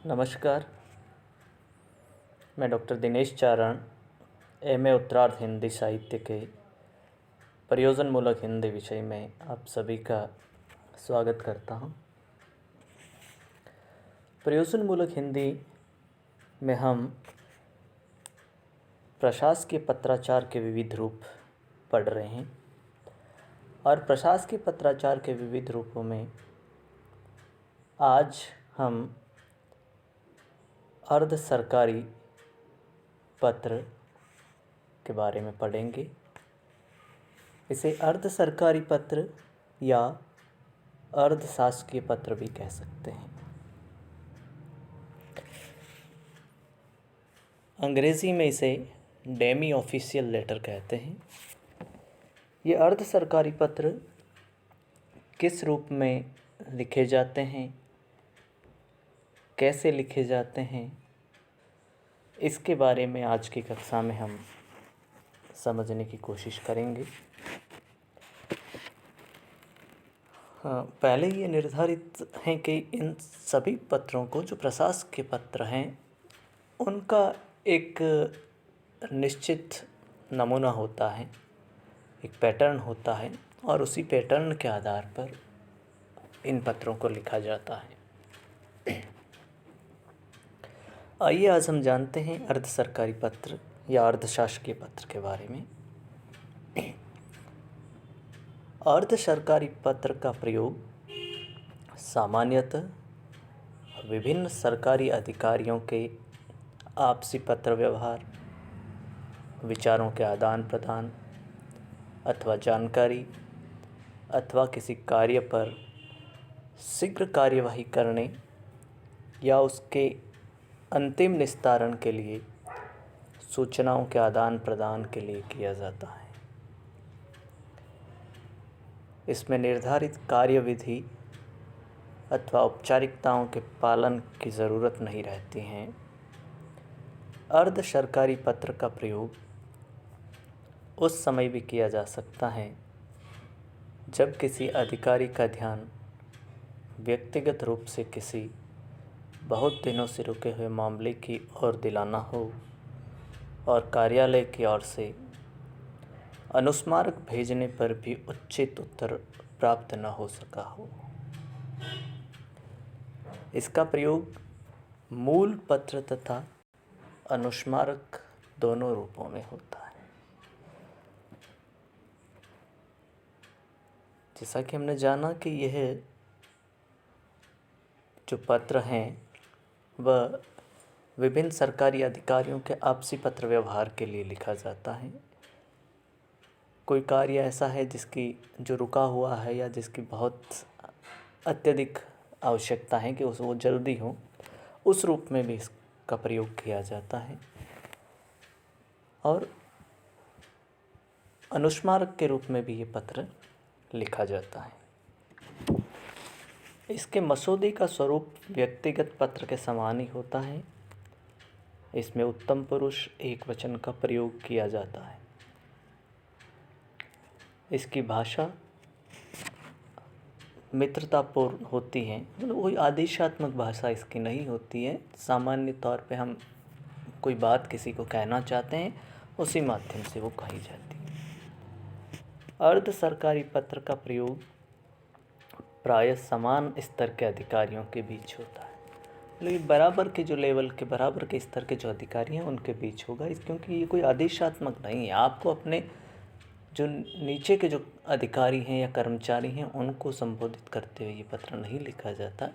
नमस्कार। मैं डॉक्टर दिनेश चारण एमए उत्तरार्ध हिंदी साहित्य के प्रयोजनमूलक हिंदी विषय में आप सभी का स्वागत करता हूं। प्रयोजनमूलक हिंदी में हम प्रशासकीय पत्राचार के विविध रूप पढ़ रहे हैं और प्रशासकीय पत्राचार के विविध रूपों में आज हम अर्ध सरकारी पत्र के बारे में पढ़ेंगे। इसे अर्ध सरकारी पत्र या अर्ध शासकीय पत्र भी कह सकते हैं। अंग्रेज़ी में इसे डेमी ऑफिशियल लेटर कहते हैं। ये अर्ध सरकारी पत्र किस रूप में लिखे जाते हैं, कैसे लिखे जाते हैं, इसके बारे में आज की कक्षा में हम समझने की कोशिश करेंगे। पहले ये निर्धारित है कि इन सभी पत्रों को, जो प्रशासकीय पत्र हैं, उनका एक निश्चित नमूना होता है, एक पैटर्न होता है और उसी पैटर्न के आधार पर इन पत्रों को लिखा जाता है। आइए आज हम जानते हैं अर्ध सरकारी पत्र या अर्ध शासकीय पत्र के बारे में। अर्ध सरकारी पत्र का प्रयोग सामान्यतः विभिन्न सरकारी अधिकारियों के आपसी पत्र व्यवहार, विचारों के आदान प्रदान अथवा जानकारी अथवा किसी कार्य पर शीघ्र कार्यवाही करने या उसके अंतिम निस्तारण के लिए सूचनाओं के आदान प्रदान के लिए किया जाता है। इसमें निर्धारित कार्यविधि अथवा औपचारिकताओं के पालन की ज़रूरत नहीं रहती है। अर्ध सरकारी पत्र का प्रयोग उस समय भी किया जा सकता है जब किसी अधिकारी का ध्यान व्यक्तिगत रूप से किसी बहुत दिनों से रुके हुए मामले की ओर दिलाना हो और कार्यालय की ओर से अनुस्मारक भेजने पर भी उचित उत्तर प्राप्त न हो सका हो। इसका प्रयोग मूल पत्र तथा अनुस्मारक दोनों रूपों में होता है। जैसा कि हमने जाना कि यह जो पत्र हैं वह विभिन्न सरकारी अधिकारियों के आपसी पत्र व्यवहार के लिए लिखा जाता है। कोई कार्य ऐसा है जिसकी जो रुका हुआ है या जिसकी बहुत अत्यधिक आवश्यकता है कि वो जल्दी हो, उस रूप में भी इसका प्रयोग किया जाता है। और अनुस्मारक के रूप में भी ये पत्र लिखा जाता है। इसके मसौदे का स्वरूप व्यक्तिगत पत्र के समान ही होता है। इसमें उत्तम पुरुष एक वचन का प्रयोग किया जाता है। इसकी भाषा मित्रतापूर्ण होती है, मतलब कोई आदेशात्मक भाषा इसकी नहीं होती है। सामान्य तौर पे हम कोई बात किसी को कहना चाहते हैं, उसी माध्यम से वो कही जाती है। अर्ध सरकारी पत्र का प्रयोग प्रायः समान स्तर के अधिकारियों के बीच होता है, लेकिन बराबर के जो लेवल के, बराबर के स्तर के जो अधिकारी हैं उनके बीच होगा। क्योंकि ये कोई आदेशात्मक नहीं है। आपको अपने जो नीचे के जो अधिकारी हैं या कर्मचारी हैं उनको संबोधित करते हुए ये पत्र नहीं लिखा जाता।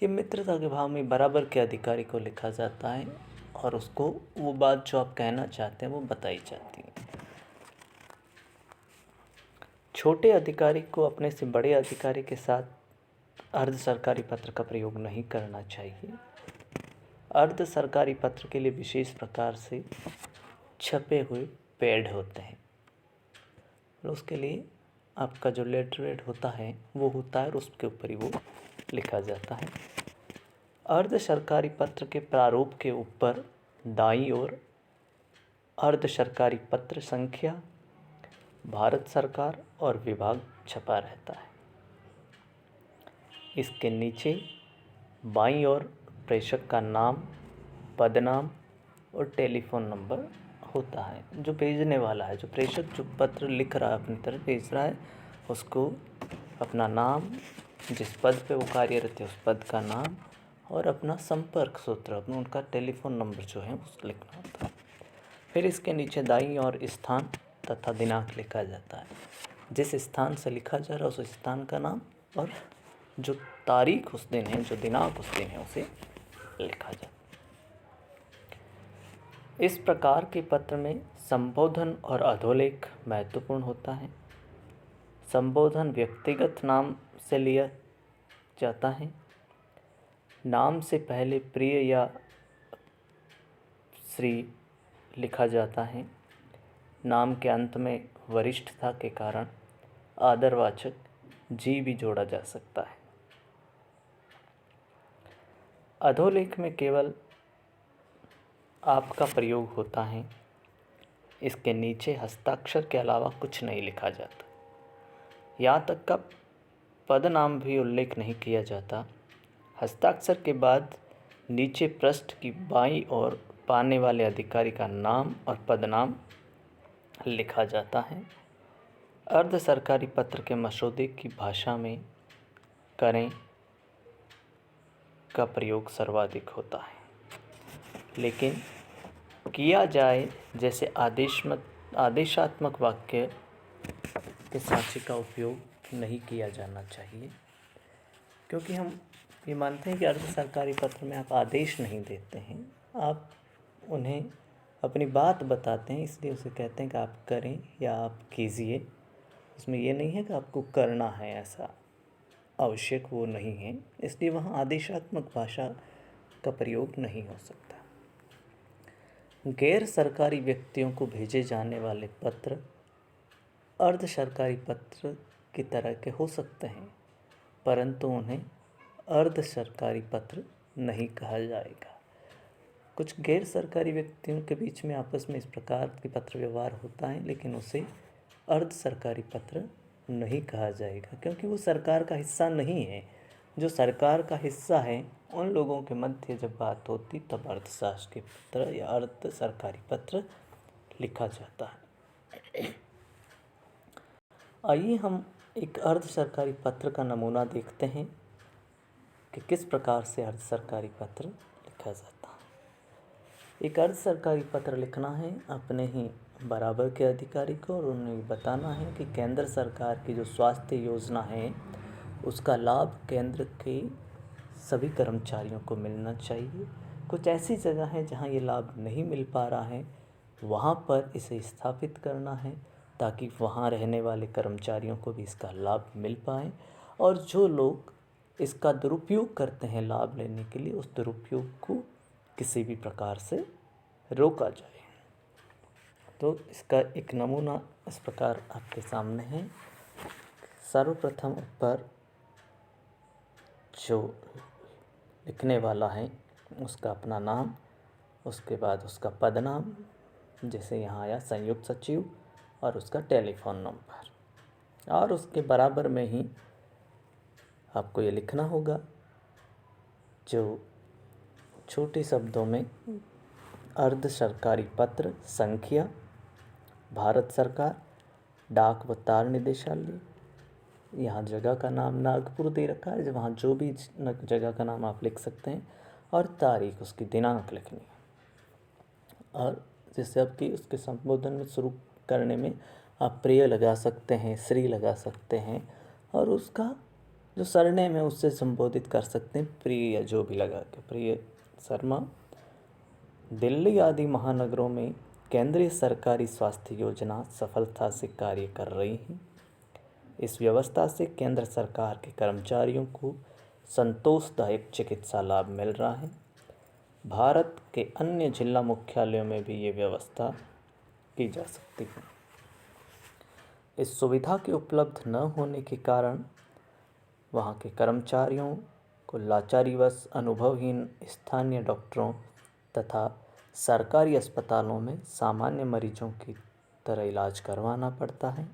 ये मित्रता के भाव में बराबर के अधिकारी को लिखा जाता है और उसको वो बात जो आप कहना चाहते हैं वो बताई जाती है। छोटे अधिकारी को अपने से बड़े अधिकारी के साथ अर्ध सरकारी पत्र का प्रयोग नहीं करना चाहिए। अर्ध सरकारी पत्र के लिए विशेष प्रकार से छपे हुए पैड होते हैं। उसके लिए आपका जो लेटरहेड होता है वो होता है और उसके ऊपर ही वो लिखा जाता है। अर्ध सरकारी पत्र के प्रारूप के ऊपर दाईं ओर अर्ध सरकारी पत्र संख्या, भारत सरकार और विभाग छपा रहता है। इसके नीचे बाईं ओर प्रेषक का नाम, पदनाम और टेलीफोन नंबर होता है। जो भेजने वाला है, जो प्रेषक जो पत्र लिख रहा है, अपनी तरफ भेज रहा है, उसको अपना नाम, जिस पद पे वो कार्यरत है उस पद का नाम और अपना संपर्क सूत्र, अपना उनका टेलीफोन नंबर जो है उसको लिखना होता है। फिर इसके नीचे दाईं ओर स्थान तथा दिनांक लिखा जाता है। जिस स्थान से लिखा जा रहा है उस स्थान का नाम और जो तारीख उस दिन है, जो दिनांक उस दिन है, उसे लिखा जाता है। इस प्रकार के पत्र में संबोधन और अधोलेख महत्वपूर्ण होता है। संबोधन व्यक्तिगत नाम से लिया जाता है। नाम से पहले प्रिय या श्री लिखा जाता है। नाम के अंत में वरिष्ठता के कारण आदरवाचक जी भी जोड़ा जा सकता है। अधोलेख में केवल आपका प्रयोग होता है। इसके नीचे हस्ताक्षर के अलावा कुछ नहीं लिखा जाता। यहाँ तक का पद नाम भी उल्लेख नहीं किया जाता। हस्ताक्षर के बाद नीचे पृष्ठ की बाईं ओर पाने वाले अधिकारी का नाम और पदनाम लिखा जाता है। अर्ध सरकारी पत्र के मसौदे की भाषा में करें का प्रयोग सर्वाधिक होता है, लेकिन किया जाए जैसे आदेशात्मक वाक्य के साँचे का उपयोग नहीं किया जाना चाहिए, क्योंकि हम ये मानते हैं कि अर्ध सरकारी पत्र में आप आदेश नहीं देते हैं, आप उन्हें अपनी बात बताते हैं, इसलिए उसे कहते हैं कि आप करें या आप कीजिए। उसमें ये नहीं है कि आपको करना है, ऐसा आवश्यक वो नहीं है, इसलिए वहाँ आदेशात्मक भाषा का प्रयोग नहीं हो सकता। गैर सरकारी व्यक्तियों को भेजे जाने वाले पत्र अर्ध सरकारी पत्र की तरह के हो सकते हैं, परंतु उन्हें अर्ध सरकारी पत्र नहीं कहा जाएगा। कुछ गैर सरकारी व्यक्तियों के बीच में आपस में इस प्रकार के पत्र व्यवहार होता है, लेकिन उसे अर्ध सरकारी पत्र नहीं कहा जाएगा, क्योंकि वो सरकार का हिस्सा नहीं है। जो सरकार का हिस्सा है उन लोगों के मध्य जब बात होती तब अर्थशास्त्री पत्र या अर्ध सरकारी पत्र लिखा जाता है। आइए हम एक अर्ध सरकारी पत्र का नमूना देखते हैं कि किस प्रकार से अर्ध सरकारी पत्र लिखा जाता है। एक अर्ध सरकारी पत्र लिखना है अपने ही बराबर के अधिकारी को, और उन्हें बताना है कि केंद्र सरकार की जो स्वास्थ्य योजना है उसका लाभ केंद्र के सभी कर्मचारियों को मिलना चाहिए। कुछ ऐसी जगह है जहां ये लाभ नहीं मिल पा रहा है, वहां पर इसे स्थापित करना है ताकि वहां रहने वाले कर्मचारियों को भी इसका लाभ मिल पाए, और जो लोग इसका दुरुपयोग करते हैं लाभ लेने के लिए, उस दुरुपयोग को किसी भी प्रकार से रोका जाए। तो इसका एक नमूना इस प्रकार आपके सामने है। सर्वप्रथम ऊपर जो लिखने वाला है उसका अपना नाम, उसके बाद उसका पदनाम, जैसे यहाँ आया संयुक्त सचिव, और उसका टेलीफोन नंबर, और उसके बराबर में ही आपको ये लिखना होगा जो छोटे शब्दों में अर्ध सरकारी पत्र संख्या, भारत सरकार, डाक व तार निदेशालय, यहाँ जगह का नाम नागपुर दे रखा है, वहाँ जो भी जगह का नाम आप लिख सकते हैं, और तारीख, उसकी दिनांक लिखनी है। और जैसे आपकी उसके संबोधन में शुरू करने में आप प्रिय लगा सकते हैं, श्री लगा सकते हैं, और उसका जो सरनेम है उससे संबोधित कर सकते हैं, प्रिय या जो भी लगा के, प्रिय शर्मा। दिल्ली आदि महानगरों में केंद्रीय सरकारी स्वास्थ्य योजना सफलता से कार्य कर रही हैं। इस व्यवस्था से केंद्र सरकार के कर्मचारियों को संतोषदायक चिकित्सा लाभ मिल रहा है। भारत के अन्य जिला मुख्यालयों में भी ये व्यवस्था की जा सकती है। इस सुविधा के उपलब्ध न होने के कारण वहाँ के कर्मचारियों को लाचारीवश अनुभवहीन स्थानीय डॉक्टरों तथा सरकारी अस्पतालों में सामान्य मरीजों की तरह इलाज करवाना पड़ता है।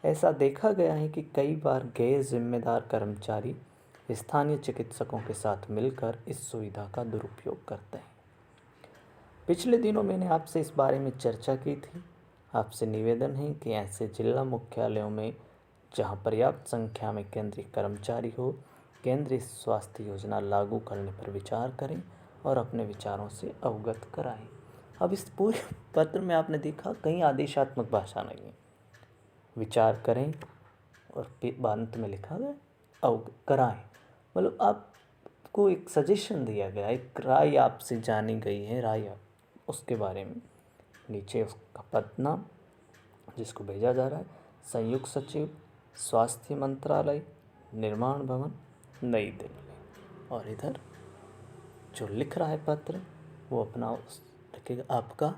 ऐसा देखा गया है कि कई बार गैर जिम्मेदार कर्मचारी स्थानीय चिकित्सकों के साथ मिलकर इस सुविधा का दुरुपयोग करते हैं। पिछले दिनों मैंने आपसे इस बारे में चर्चा की थी। आपसे निवेदन है कि ऐसे जिला मुख्यालयों में जहां पर्याप्त संख्या में केंद्रीय कर्मचारी हो, केंद्रीय स्वास्थ्य योजना लागू करने पर विचार करें और अपने विचारों से अवगत कराएं। अब इस पूरे पत्र में आपने देखा कहीं आदेशात्मक भाषा नहीं है। विचार करें और अंत में लिखा गया अवगत कराएं। मतलब आपको एक सजेशन दिया गया, एक राय आपसे जानी गई है, राय उसके बारे में। नीचे उसका पद नाम जिसको भेजा जा रहा है, संयुक्त सचिव, स्वास्थ्य मंत्रालय, निर्माण भवन, नई दिल्ली। और इधर जो लिख रहा है पत्र वो अपना लिखेगा, आपका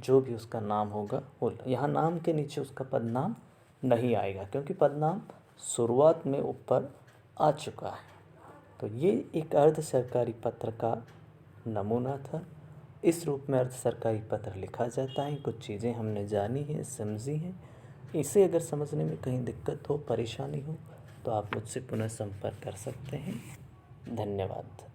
जो भी उसका नाम होगा वो। यहाँ नाम के नीचे उसका पद नाम नहीं आएगा क्योंकि पद नाम शुरुआत में ऊपर आ चुका है। तो ये एक अर्ध सरकारी पत्र का नमूना था। इस रूप में अर्ध सरकारी पत्र लिखा जाता है। कुछ चीज़ें हमने जानी हैं, समझी हैं। इसे अगर समझने में कहीं दिक्कत हो, परेशानी हो तो आप मुझसे पुनः संपर्क कर सकते हैं। धन्यवाद।